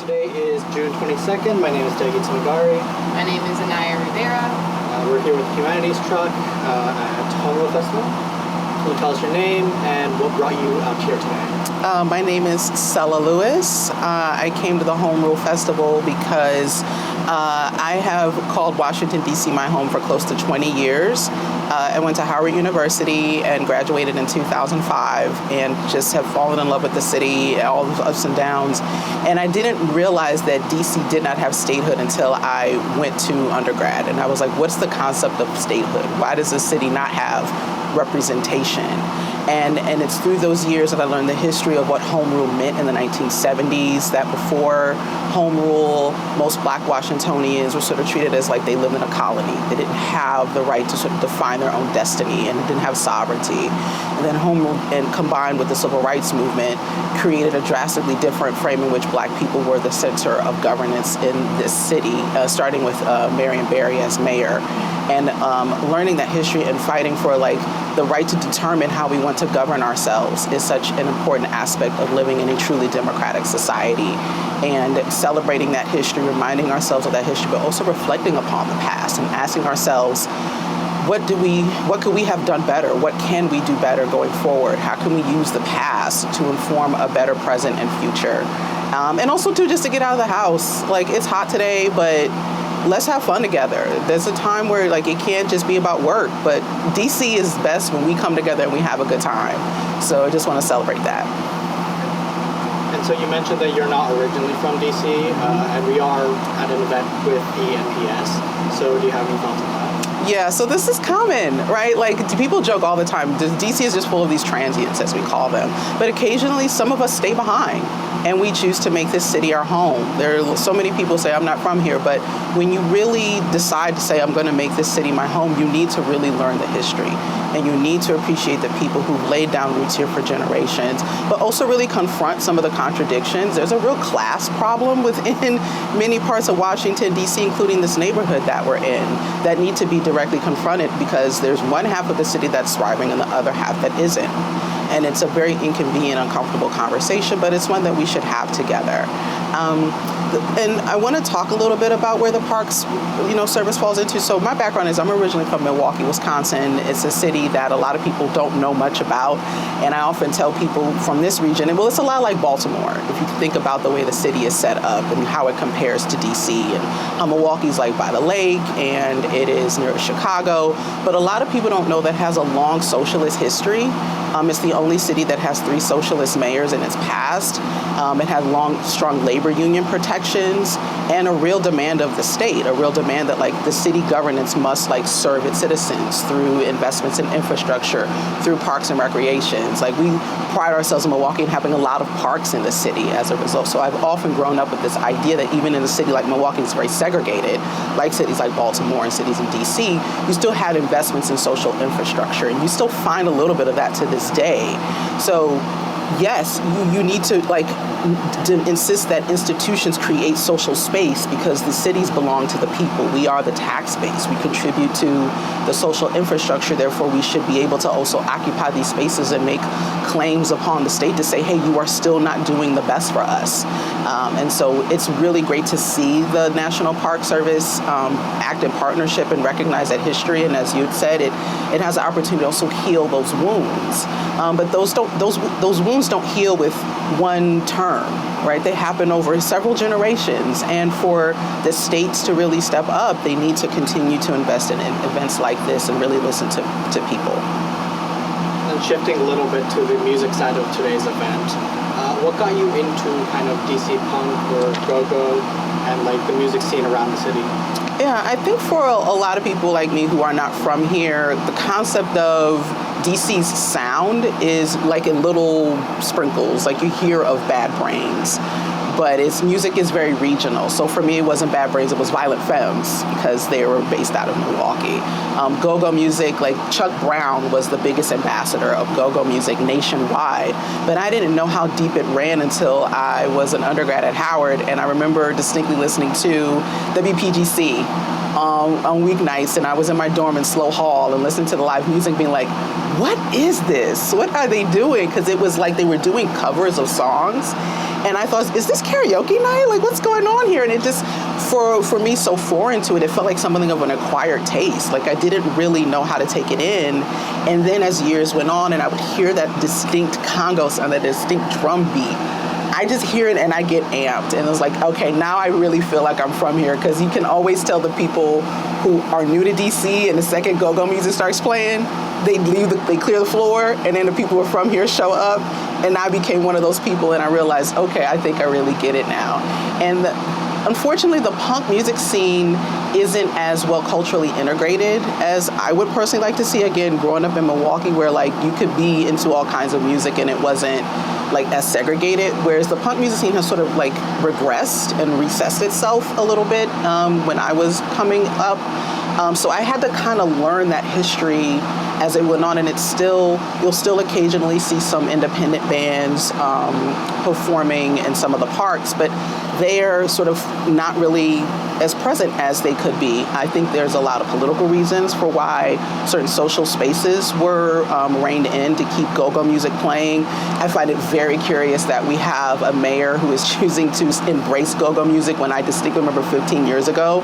Today is June 22nd. My name is Degi Tamagari. My name is Anaya Rivera. We're here with the Humanities Truck at Home Rule Festival. Can you tell us your name and what brought you out here today? My name is Sela Lewis. I came to the Home Rule Festival because I have called Washington, D.C. my home for close to 20 years. I went to Howard University and graduated in 2005 and just have fallen in love with the city, all the ups and downs. And I didn't realize that D.C. did not have statehood until I went to undergrad. And I was like, what's the concept of statehood? Why does the city not have representation? And it's through those years that I learned the history of what home rule meant in the 1970s, that before home rule, most Black Washingtonians were sort of treated as like they lived in a colony. They didn't have the right to sort of define their own destiny and didn't have sovereignty. And then home rule, and combined with the civil rights movement, created a drastically different frame in which Black people were the center of governance in this city, starting with Marion Barry as mayor. And learning that history and fighting for like the right to determine how we want to govern ourselves is such an important aspect of living in a truly democratic society. And celebrating that history, reminding ourselves of that history, but also reflecting upon the past and asking ourselves, what could we have done better? What can we do better going forward? How can we use the past to inform a better present and future? And also too, just to get out of the house. Like, it's hot today, but let's have fun together. There's a time where like it can't just be about work, but DC is best when we come together and we have a good time. So I just want to celebrate that. And so you mentioned that you're not originally from DC, and we are at an event with the NPS. So do you have any thoughts on that? Yeah, so this is common, right? Like, people joke all the time, DC is just full of these transients, as we call them. But occasionally, some of us stay behind, and we choose to make this city our home. There are so many people say, I'm not from here, but when you really decide to say, I'm going to make this city my home, you need to really learn the history. And you need to appreciate the people who've laid down roots here for generations, but also really confront some of the contradictions. There's a real class problem within many parts of Washington, D.C., including this neighborhood that we're in, that need to be directly confronted because there's one half of the city that's thriving and the other half that isn't. And it's a very inconvenient, uncomfortable conversation, but it's one that we should have together. And I want to talk a little bit about where the parks, service falls into. So my background is I'm originally from Milwaukee, Wisconsin. It's a city that a lot of people don't know much about. And I often tell people from this region, and well, it's a lot like Baltimore, if you think about the way the city is set up and how it compares to DC. And Milwaukee's like by the lake, and it is near Chicago. But a lot of people don't know that it has a long socialist history. It's the only city that has 3 socialist mayors in its past. It has strong labor union protections and a real demand of the state, a real demand that like the city governance must like serve its citizens through investments in infrastructure, through parks and recreations. Like, we pride ourselves in Milwaukee in having a lot of parks in the city as a result. So I've often grown up with this idea that even in a city like Milwaukee, it's very segregated, like cities like Baltimore and cities in DC, you still had investments in social infrastructure, and you still find a little bit of that to this day. So yes, you need to insist that institutions create social space because the cities belong to the people. We are the tax base. We contribute to the social infrastructure. Therefore, we should be able to also occupy these spaces and make claims upon the state to say, hey, you are still not doing the best for us. And so it's really great to see the National Park Service act in partnership and recognize that history. And as you had said, it has the opportunity to also heal those wounds. But those wounds don't heal with one term, right? They happen over several generations. And for the states to really step up, they need to continue to invest in events like this and really listen to people. And shifting a little bit to the music side of today's event, what got you into kind of DC punk or go-go and like the music scene around the city? Yeah, I think for a lot of people like me who are not from here, the concept of DC's sound is like in little sprinkles, like you hear of Bad Brains, but its music is very regional. So for me, it wasn't Bad Brains, it was Violent Femmes because they were based out of Milwaukee. Go-go music, like Chuck Brown was the biggest ambassador of go-go music nationwide, but I didn't know how deep it ran until I was an undergrad at Howard, and I remember distinctly listening to WPGC on weeknights, and I was in my dorm in Slow Hall and listening to the live music being like, what is this? What are they doing? Because it was like they were doing covers of songs. And I thought, is this karaoke night? Like, what's going on here? And it just, for me, so foreign to it, it felt like something of an acquired taste. Like, I didn't really know how to take it in. And then as years went on and I would hear that distinct conga sound, that distinct drum beat, I just hear it and I get amped. And it was like, okay, now I really feel like I'm from here, because you can always tell the people who are new to DC, and the second go-go music starts playing, they clear the floor, and then the people who are from here show up. And I became one of those people, and I realized, okay, I think I really get it now. And unfortunately, the punk music scene isn't as well culturally integrated as I would personally like to see. Again, growing up in Milwaukee, where like you could be into all kinds of music and it wasn't like as segregated, whereas the punk music scene has sort of like regressed and recessed itself a little bit when I was coming up. So I had to kind of learn that history as it went on, and you'll still occasionally see some independent bands performing in some of the parks, but they're sort of not really as present as they could be. I think there's a lot of political reasons for why certain social spaces were reined in to keep go-go music playing. I find it very curious that we have a mayor who is choosing to embrace go-go music when I distinctly remember 15 years ago,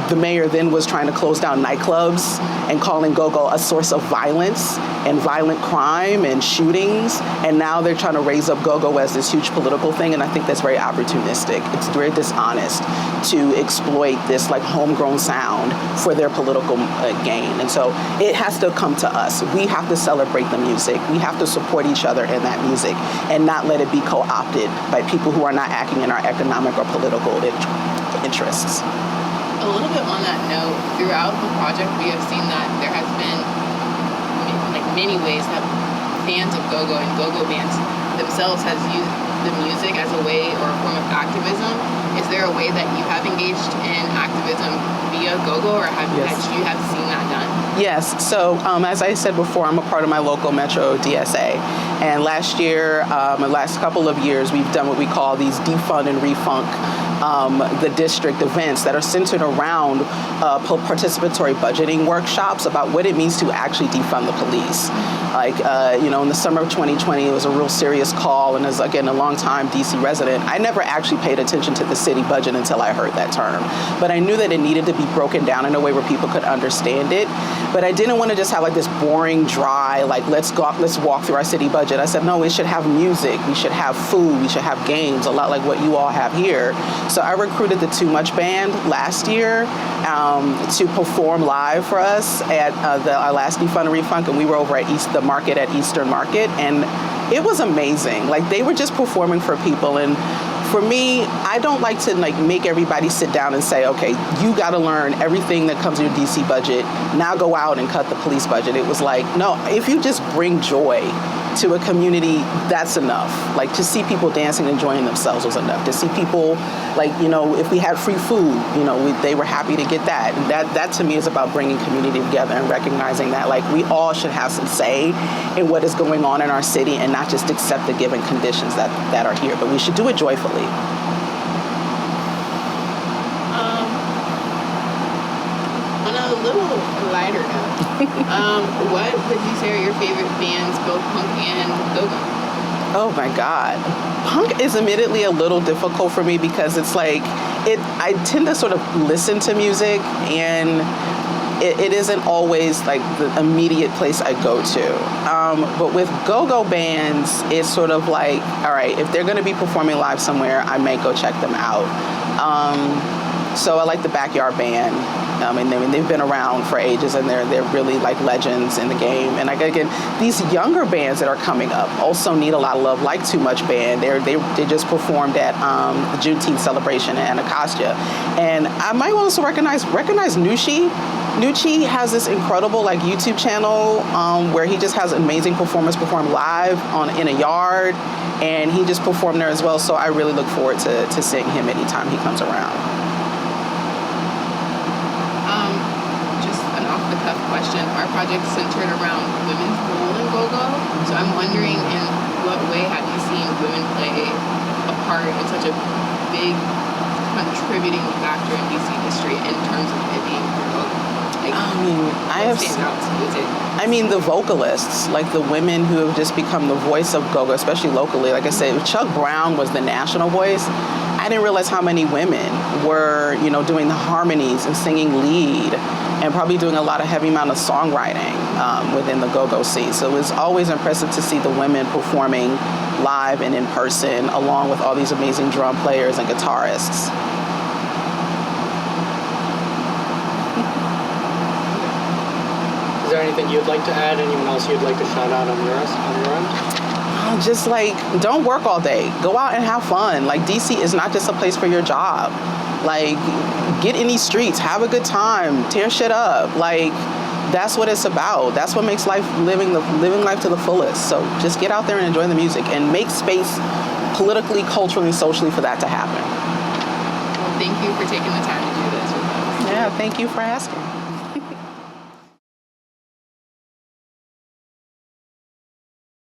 the mayor then was trying to close down nightclubs and calling go-go a source of violence and violent crime and shootings. And now they're trying to raise up go-go as this huge political thing. And I think that's very opportunistic. It's very dishonest to exploit this like homegrown sound for their political gain. And so it has to come to us. We have to celebrate the music. We have to support each other in that music and not let it be co-opted by people who are not acting in our economic or political interests. A little bit on that note, throughout the project, we have seen that there has been, like, many ways that fans of go-go and go-go bands themselves has used the music as a way or a form of activism. Is there a way that you have engaged in activism via go-go, or have you have seen that done? Yes. So as I said before, I'm a part of my local Metro DSA. And last year, the last couple of years, we've done what we call these defund and refunk the district events that are centered around participatory budgeting workshops about what it means to actually defund the police. Like, in the summer of 2020, it was a real serious call. And as, again, a long-time DC resident, I never actually paid attention to the city budget until I heard that term. But I knew that it needed to be broken down in a way where people could understand it. But I didn't want to just have like this boring, dry, like, let's walk through our city budget. I said, no, we should have music. We should have food. We should have games, a lot like what you all have here. So I recruited the Too Much Band last year to perform live for us at our last Defund and Refunk, and we were over at the market at Eastern Market, and it was amazing. Like, they were just performing for people, and for me, I don't like to like make everybody sit down and say, okay, you got to learn everything that comes in your DC budget. Now go out and cut the police budget. It was like, no, if you just bring joy to a community, that's enough. Like, to see people dancing and enjoying themselves was enough. To see people, like, if we had free food, they were happy to get that. And that to me is about bringing community together and recognizing that, like, we all should have some say in what is going on in our city and not just accept the given conditions that are here. But we should do it joyfully. On a little lighter note, what would you say are your favorite bands, both punk and go-go? Oh my God. Punk is admittedly a little difficult for me because it's like, I tend to sort of listen to music, and it isn't always like the immediate place I go to. But with go-go bands, it's sort of like, all right, if they're gonna be performing live somewhere, I may go check them out. So I like the Backyard Band. They've been around for ages, and they're really like legends in the game. And again, these younger bands that are coming up also need a lot of love, like Too Much Band. They just performed at the Juneteenth celebration in Anacostia. And I might also recognize Nushi. Nucci has this incredible like YouTube channel where he just has amazing performers perform live in a yard, and he just performed there as well. So I really look forward to seeing him anytime he comes around. Tough question. Our project's centered around women's role in go-go, so I'm wondering, in what way have you seen women play a part in such a big contributing factor in DC history in terms of it being go-go? Like, I mean, what stands out to music? I mean, the vocalists, like the women who have just become the voice of go-go, especially locally. Like I said, Chuck Brown was the national voice. I didn't realize how many women were, doing the harmonies and singing lead, and probably doing a lot of heavy amount of songwriting within the go-go scene. So it was always impressive to see the women performing live and in person, along with all these amazing drum players and guitarists. Is there anything you'd like to add? Anyone else you'd like to shout out on your end? Just like, don't work all day. Go out and have fun. Like, DC is not just a place for your job. Like, get in these streets, have a good time, tear shit up. Like, that's what it's about. That's what makes life living life to the fullest. So just get out there and enjoy the music and make space politically, culturally, socially for that to happen. Well, thank you for taking the time to do this with us. Yeah, thank you for asking.